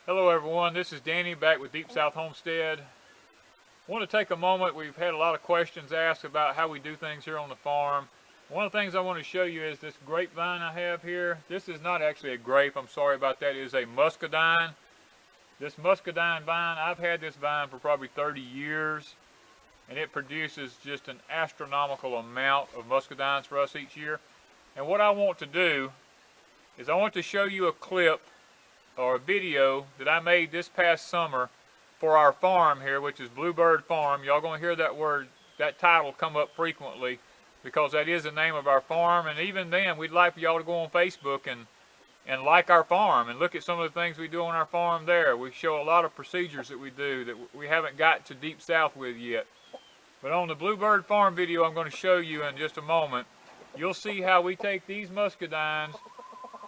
Hello everyone, this is Danny back with Deep South Homestead. I want to take a moment. We've had a lot of questions asked about how we do things here on the farm. One of the things I want to show you is this grapevine I have here. This is not actually a grape, I'm sorry about that. It is a muscadine. This muscadine vine, I've had this vine for probably 30 years and it produces just an astronomical amount of muscadines for us each year. And what I want to do is I want to show you a clip or a video that I made this past summer for our farm here, which is Bluebird Farm. Y'all gonna hear that word, that title come up frequently because that is the name of our farm. And even then, we'd like for y'all to go on Facebook and like our farm and look at some of the things we do on our farm there. We show a lot of procedures that we do that we haven't got to Deep South with yet. But on the Bluebird Farm video I'm going to show you in just a moment, you'll see how we take these muscadines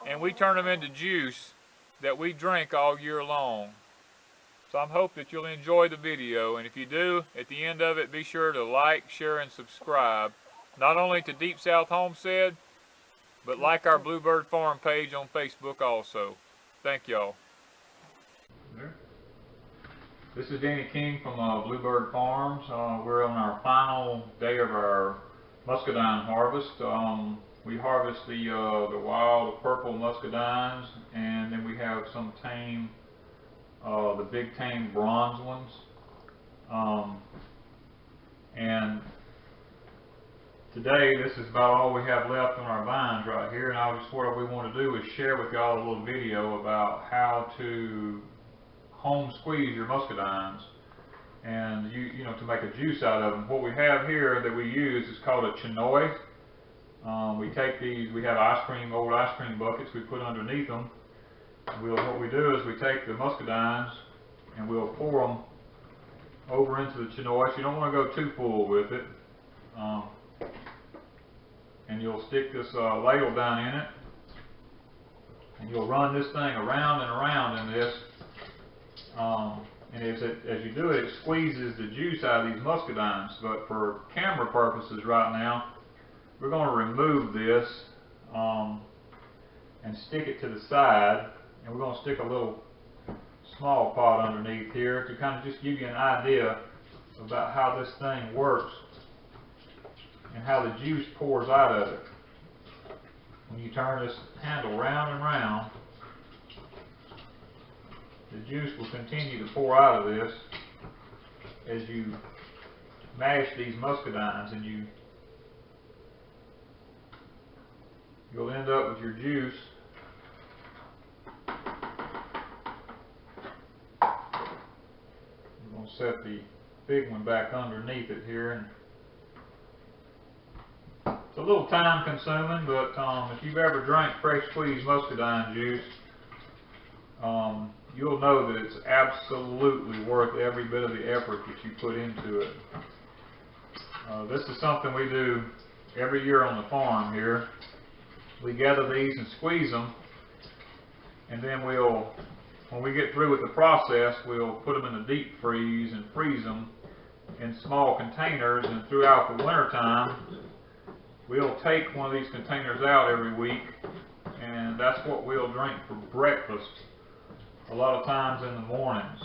and we turn them into juice that we drink all year long. So I hope that you'll enjoy the video, and if you do, at the end of it, be sure to like, share, and subscribe, not only to Deep South Homestead, but like our Bluebird Farm page on Facebook also. Thank y'all. This is Danny King from Bluebird Farms. We're on our final day of our muscadine harvest. We harvest the wild purple muscadines, and then we have some tame, the big tame bronze ones. And today, this is about all we have left on our vines right here. And what we want to do is share with y'all a little video about how to home squeeze your muscadines, and you know, to make a juice out of them. What we have here that we use is called a chinoy. We take these, we have old ice cream buckets we put underneath them. What we do is we take the muscadines and we'll pour them over into the chinoy. You don't want to go too full with it. And you'll stick this ladle down in it, and you'll run this thing around and around in this. And as you do it, it squeezes the juice out of these muscadines. But for camera purposes right now, we're going to remove this and stick it to the side, and we're going to stick a little small pot underneath here to kind of just give you an idea about how this thing works and how the juice pours out of it. When you turn this handle round and round, the juice will continue to pour out of this as you mash these muscadines, and you'll end up with your juice. I'm going to set the big one back underneath it here. And it's a little time consuming, but if you've ever drank fresh squeezed muscadine juice, you'll know that it's absolutely worth every bit of the effort that you put into it. This is something we do every year on the farm here. We gather these and squeeze them, and then when we get through with the process, we'll put them in the deep freeze and freeze them in small containers. And throughout the winter time, we'll take one of these containers out every week, and that's what we'll drink for breakfast a lot of times in the mornings.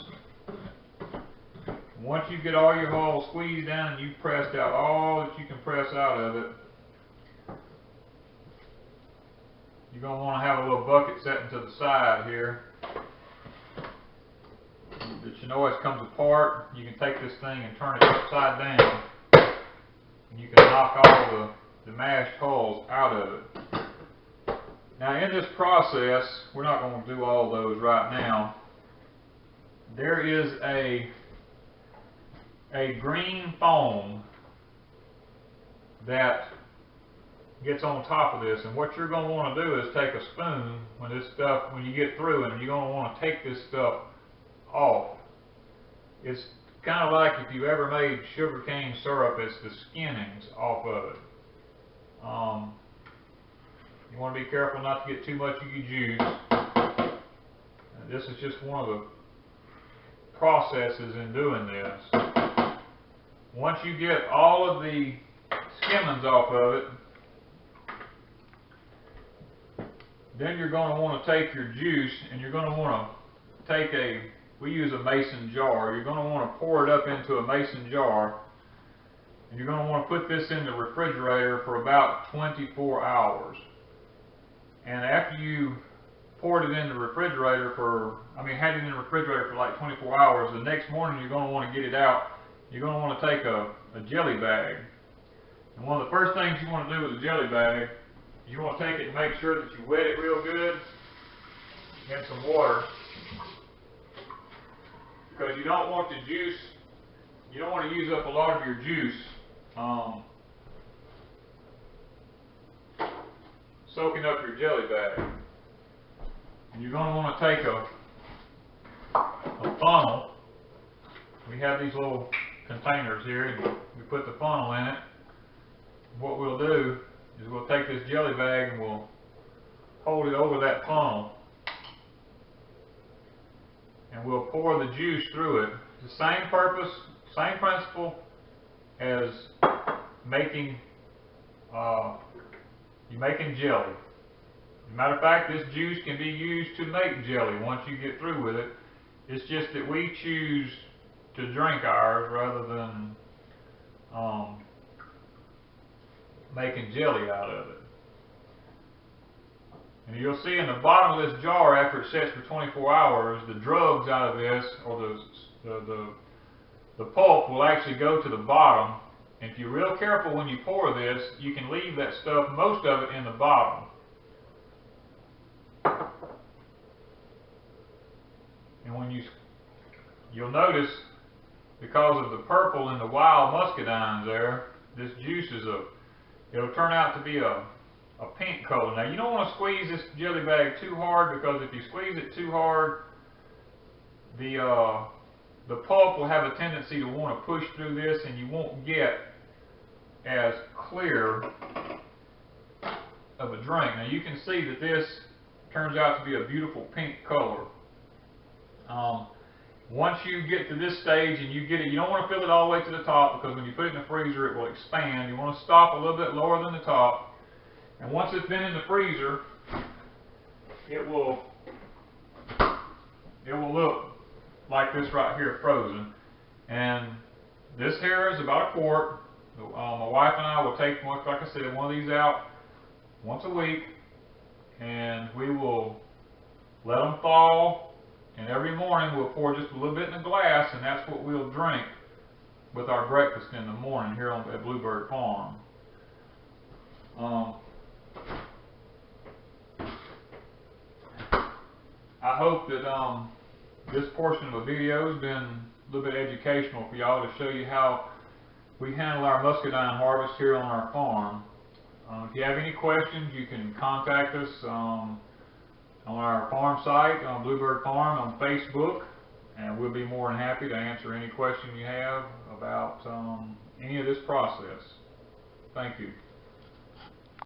Once you get all your hulls squeezed down and you've pressed out all that you can press out of it, you're going to want to have a little bucket set to the side here. The chinois comes apart. You can take this thing and turn it upside down, and you can knock all the mashed hulls out of it. Now in this process, we're not going to do all those right now. There is a green foam that gets on top of this, and what you're going to want to do is take a spoon when you get through, and you're going to want to take this stuff off. It's kind of like if you ever made sugarcane syrup, it's the skinnings off of it. You want to be careful not to get too much of your juice. This is just one of the processes in doing this. Once you get all of the skimmings off of it, then you're going to want to take your juice and you're going to want we use a mason jar. You're going to want to pour it up into a mason jar, and you're going to want to put this in the refrigerator for about 24 hours. And after you poured it in the refrigerator had it in the refrigerator for like 24 hours, the next morning you're going to want to get it out. You're going to want to take a jelly bag. And one of the first things you want to do with a jelly bag, you want to take it and make sure that you wet it real good in some water. Because you don't want the juice, you don't want to use up a lot of your juice soaking up your jelly bag. And you're going to want to take a funnel. We have these little containers here, and we put the funnel in it. What we'll do is we'll take this jelly bag and we'll hold it over that funnel, and we'll pour the juice through it. The same purpose, same principle as making jelly. As a matter of fact, this juice can be used to make jelly once you get through with it. It's just that we choose to drink ours rather than making jelly out of it. And you'll see in the bottom of this jar, after it sits for 24 hours, the drugs out of this, or the pulp, will actually go to the bottom. And if you're real careful when you pour this, you can leave that stuff, most of it, in the bottom. And when you'll notice, because of the purple in the wild muscadines there, this juice it'll turn out to be a pink color. Now, you don't want to squeeze this jelly bag too hard, because if you squeeze it too hard, the pulp will have a tendency to want to push through this, and you won't get as clear of a drink. Now, you can see that this turns out to be a beautiful pink color. Once you get to this stage and you get it, you don't want to fill it all the way to the top, because when you put it in the freezer it will expand. You want to stop a little bit lower than the top, and once it's been in the freezer, it will look like this right here, frozen. And this here is about a quart. My wife and I will take, like I said, one of these out once a week, and we will let them thaw. And every morning we'll pour just a little bit in a glass, and that's what we'll drink with our breakfast in the morning here at Bluebird Farm. I hope that this portion of the video has been a little bit educational for y'all, to show you how we handle our muscadine harvest here on our farm. If you have any questions, you can contact us on our farm site, on Bluebird Farm, on Facebook, and we'll be more than happy to answer any question you have about any of this process. Thank you.